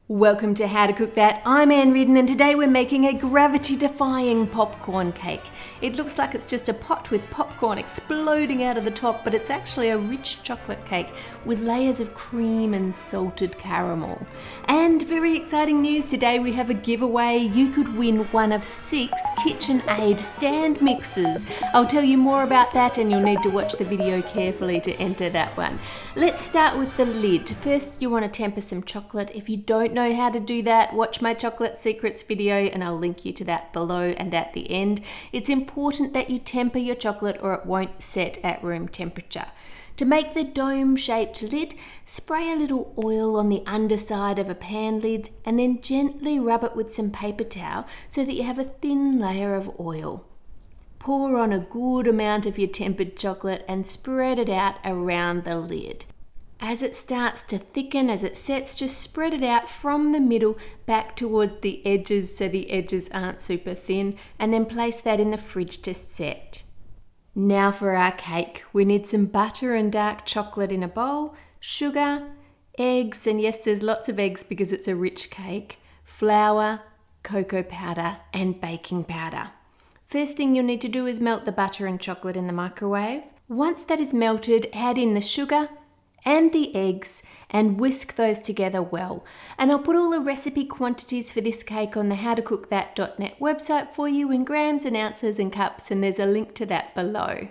Welcome to How to Cook That. I'm Ann Reardon and today we're making a gravity-defying popcorn cake. It looks like it's just a pot with popcorn exploding out of the top, but it's actually a rich chocolate cake with layers of cream and salted caramel. And very exciting news today, we have a giveaway. You could win one of 6 KitchenAid stand mixers. I'll tell you more about that and you'll need to watch the video carefully to enter that one. Let's start with the lid. First you want to temper some chocolate. If you don't know how to do that, watch my chocolate secrets video and I'll link you to that below and at the end. It's important that you temper your chocolate or it won't set at room temperature. To make the dome-shaped lid, spray a little oil on the underside of a pan lid and then gently rub it with some paper towel so that you have a thin layer of oil. Pour on a good amount of your tempered chocolate and spread it out around the lid. As it starts to thicken, as it sets, just spread it out from the middle back towards the edges so the edges aren't super thin, and then place that in the fridge to set. Now for our cake. We need some butter and dark chocolate in a bowl, sugar, eggs, and yes, there's lots of eggs because it's a rich cake, flour, cocoa powder, and baking powder. First thing you'll need to do is melt the butter and chocolate in the microwave. Once that is melted, add in the sugar and the eggs and whisk those together well. And I'll put all the recipe quantities for this cake on the howtocookthat.net website for you in grams and ounces and cups, and there's a link to that below.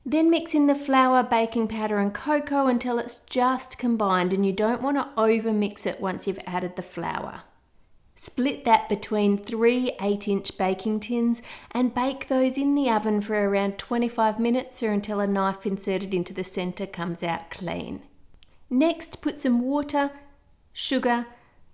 Then mix in the flour, baking powder and cocoa until it's just combined, and you don't want to over mix it once you've added the flour. Split that between 3 8-inch baking tins and bake those in the oven for around 25 minutes or until a knife inserted into the center comes out clean. Next, put some water, sugar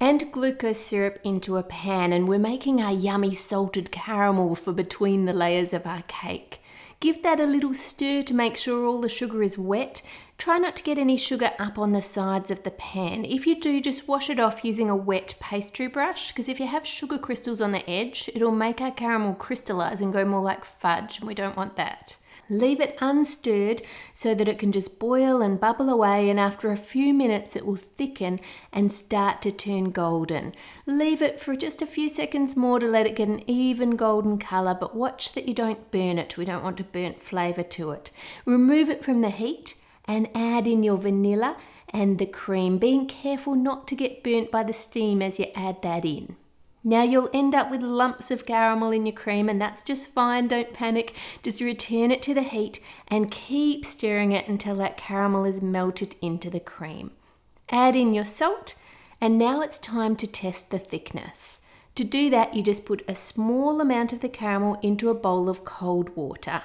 and glucose syrup into a pan, and we're making our yummy salted caramel for between the layers of our cake. Give that a little stir to make sure all the sugar is wet. Try not to get any sugar up on the sides of the pan. If you do, just wash it off using a wet pastry brush, because if you have sugar crystals on the edge, it'll make our caramel crystallize and go more like fudge, and we don't want that. Leave it unstirred so that it can just boil and bubble away, and after a few minutes it will thicken and start to turn golden. Leave it for just a few seconds more to let it get an even golden colour, but watch that you don't burn it. We don't want a burnt flavour to it. Remove it from the heat and add in your vanilla and the cream, being careful not to get burnt by the steam as you add that in. Now you'll end up with lumps of caramel in your cream, and that's just fine, don't panic. Just return it to the heat and keep stirring it until that caramel is melted into the cream. Add in your salt, and now it's time to test the thickness. To do that, you just put a small amount of the caramel into a bowl of cold water.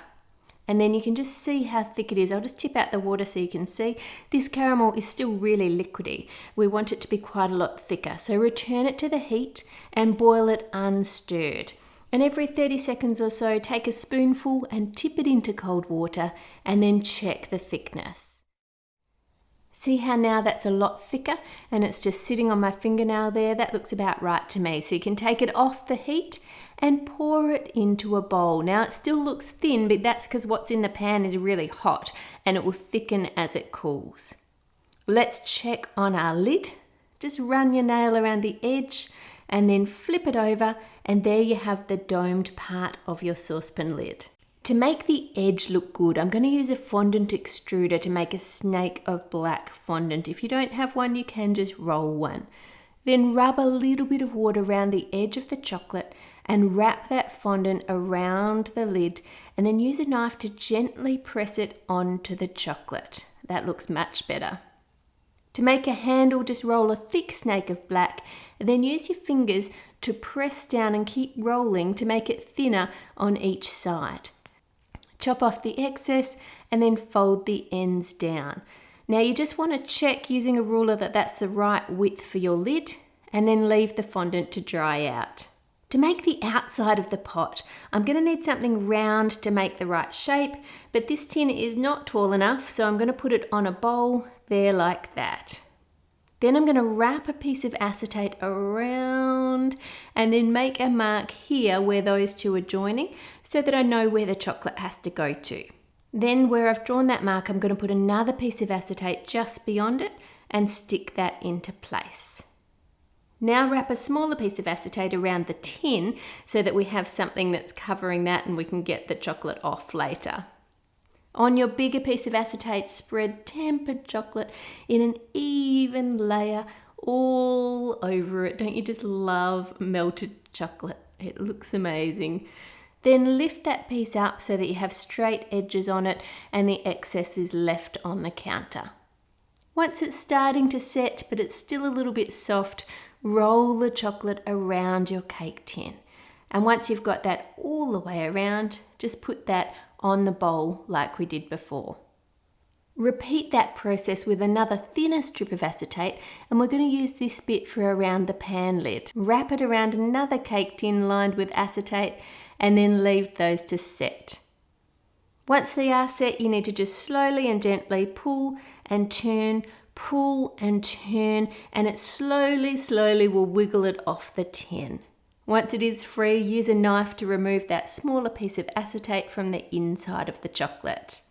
And then you can just see how thick it is. I'll just tip out the water so you can see. This caramel is still really liquidy. We want it to be quite a lot thicker. So return it to the heat and boil it unstirred. And every 30 seconds or so, take a spoonful and tip it into cold water and then check the thickness. See how now that's a lot thicker and it's just sitting on my fingernail there? That looks about right to me. So you can take it off the heat and pour it into a bowl. Now it still looks thin, but that's because what's in the pan is really hot and it will thicken as it cools. Let's check on our lid. Just run your nail around the edge and then flip it over, and there you have the domed part of your saucepan lid. To make the edge look good, I'm going to use a fondant extruder to make a snake of black fondant. If you don't have one, you can just roll one. Then rub a little bit of water around the edge of the chocolate and wrap that fondant around the lid, and then use a knife to gently press it onto the chocolate. That looks much better. To make a handle, just roll a thick snake of black, and then use your fingers to press down and keep rolling to make it thinner on each side. Chop off the excess and then fold the ends down. Now you just want to check using a ruler that that's the right width for your lid, and then leave the fondant to dry out. To make the outside of the pot, I'm going to need something round to make the right shape, but this tin is not tall enough, so I'm going to put it on a bowl there like that. Then I'm going to wrap a piece of acetate around and then make a mark here where those two are joining so that I know where the chocolate has to go to. Then where I've drawn that mark, I'm going to put another piece of acetate just beyond it and stick that into place. Now wrap a smaller piece of acetate around the tin so that we have something that's covering that and we can get the chocolate off later. On your bigger piece of acetate, spread tempered chocolate in an even layer all over it. Don't you just love melted chocolate? It looks amazing. Then lift that piece up so that you have straight edges on it and the excess is left on the counter. Once it's starting to set, but it's still a little bit soft, roll the chocolate around your cake tin. And once you've got that all the way around, just put that on the bowl like we did before. Repeat that process with another thinner strip of acetate, and we're going to use this bit for around the pan lid. Wrap it around another cake tin lined with acetate and then leave those to set. Once they are set, you need to just slowly and gently pull and turn, and it slowly will wiggle it off the tin. Once it is free, use a knife to remove that smaller piece of acetate from the inside of the chocolate.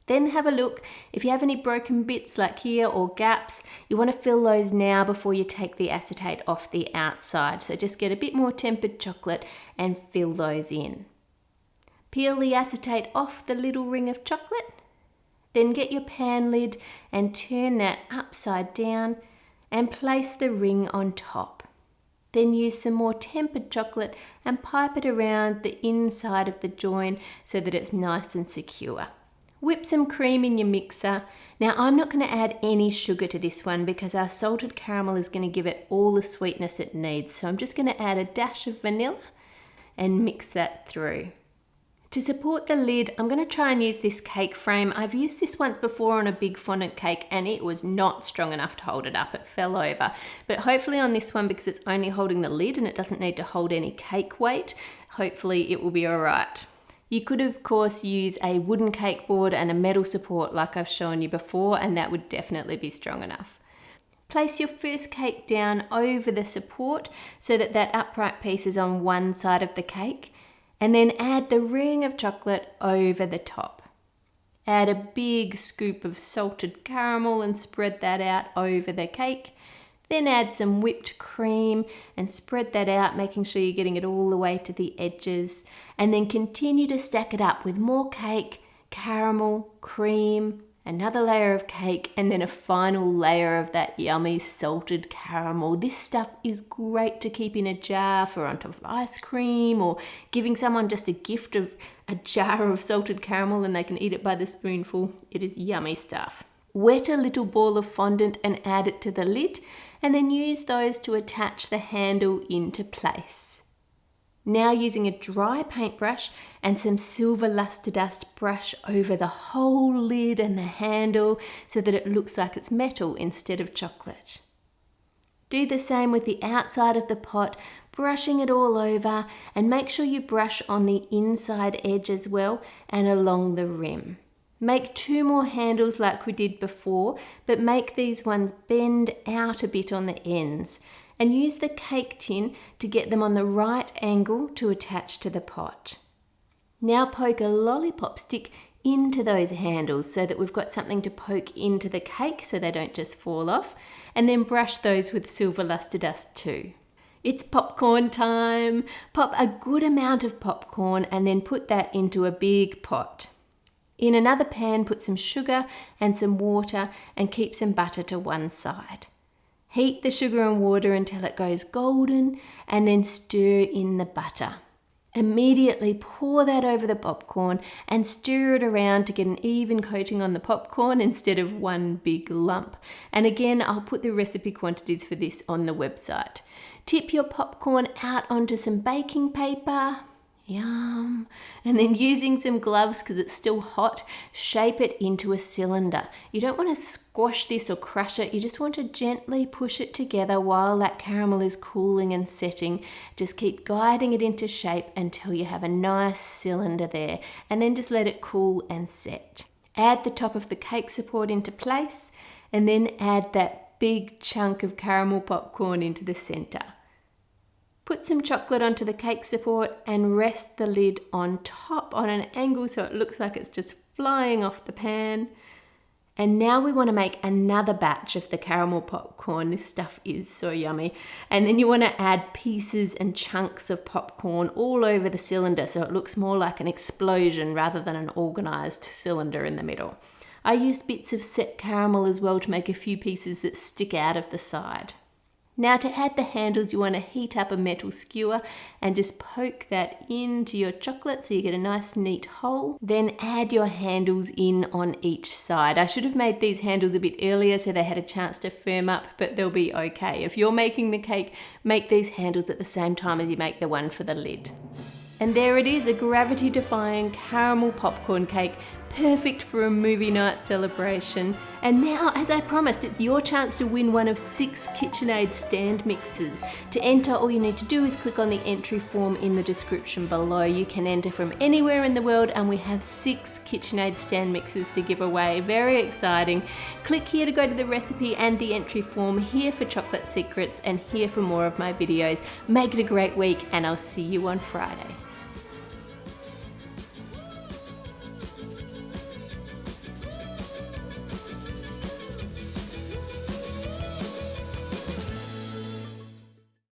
Then have a look. If you have any broken bits like here or gaps, you want to fill those now before you take the acetate off the outside. So just get a bit more tempered chocolate and fill those in. Peel the acetate off the little ring of chocolate. Then get your pan lid and turn that upside down and place the ring on top. Then use some more tempered chocolate and pipe it around the inside of the join so that it's nice and secure. Whip some cream in your mixer. Now I'm not going to add any sugar to this one because our salted caramel is going to give it all the sweetness it needs. So I'm just going to add a dash of vanilla and mix that through. To support the lid, I'm going to try and use this cake frame. I've used this once before on a big fondant cake and it was not strong enough to hold it up. It fell over. But hopefully on this one, because it's only holding the lid and it doesn't need to hold any cake weight, hopefully it will be all right. You could of course use a wooden cake board and a metal support like I've shown you before, and that would definitely be strong enough. Place your first cake down over the support so that that upright piece is on one side of the cake. And then add the ring of chocolate over the top. Add a big scoop of salted caramel and spread that out over the cake. Then add some whipped cream and spread that out, making sure you're getting it all the way to the edges. And then continue to stack it up with more cake, caramel, cream, another layer of cake, and then a final layer of that yummy salted caramel. This stuff is great to keep in a jar for on top of ice cream, or giving someone just a gift of a jar of salted caramel and they can eat it by the spoonful. It is yummy stuff. Wet a little ball of fondant and add it to the lid, and then use those to attach the handle into place. Now using a dry paintbrush and some silver luster dust, brush over the whole lid and the handle so that it looks like it's metal instead of chocolate. Do the same with the outside of the pot, brushing it all over, and make sure you brush on the inside edge as well and along the rim. Make 2 more handles like we did before, but make these ones bend out a bit on the ends. And use the cake tin to get them on the right angle to attach to the pot. Now poke a lollipop stick into those handles so that we've got something to poke into the cake so they don't just fall off, and then brush those with silver luster dust too. It's popcorn time! Pop a good amount of popcorn and then put that into a big pot. In another pan, put some sugar and some water and keep some butter to one side. Heat the sugar and water until it goes golden and then stir in the butter. Immediately pour that over the popcorn and stir it around to get an even coating on the popcorn instead of one big lump. And again, I'll put the recipe quantities for this on the website. Tip your popcorn out onto some baking paper. Yum. And then using some gloves, because it's still hot, shape it into a cylinder. You don't want to squash this or crush it. You just want to gently push it together while that caramel is cooling and setting. Just keep guiding it into shape until you have a nice cylinder there, and then just let it cool and set. Add the top of the cake support into place, and then add that big chunk of caramel popcorn into the center. Put some chocolate onto the cake support and rest the lid on top on an angle so it looks like it's just flying off the pan. And now we want to make another batch of the caramel popcorn. This stuff is so yummy. And then you want to add pieces and chunks of popcorn all over the cylinder so it looks more like an explosion rather than an organized cylinder in the middle. I used bits of set caramel as well to make a few pieces that stick out of the side. Now to add the handles, you want to heat up a metal skewer and just poke that into your chocolate so you get a nice neat hole. Then add your handles in on each side. I should have made these handles a bit earlier so they had a chance to firm up, but they'll be okay. If you're making the cake, make these handles at the same time as you make the one for the lid. And there it is, a gravity-defying caramel popcorn cake, perfect for a movie night celebration. And now, as I promised, it's your chance to win one of 6 KitchenAid stand mixes. To enter, all you need to do is click on the entry form in the description below. You can enter from anywhere in the world, and we have 6 KitchenAid stand mixes to give away. Very exciting. Click here to go to the recipe and the entry form, here for chocolate secrets and here for more of my videos. Make it a great week, and I'll see you on Friday.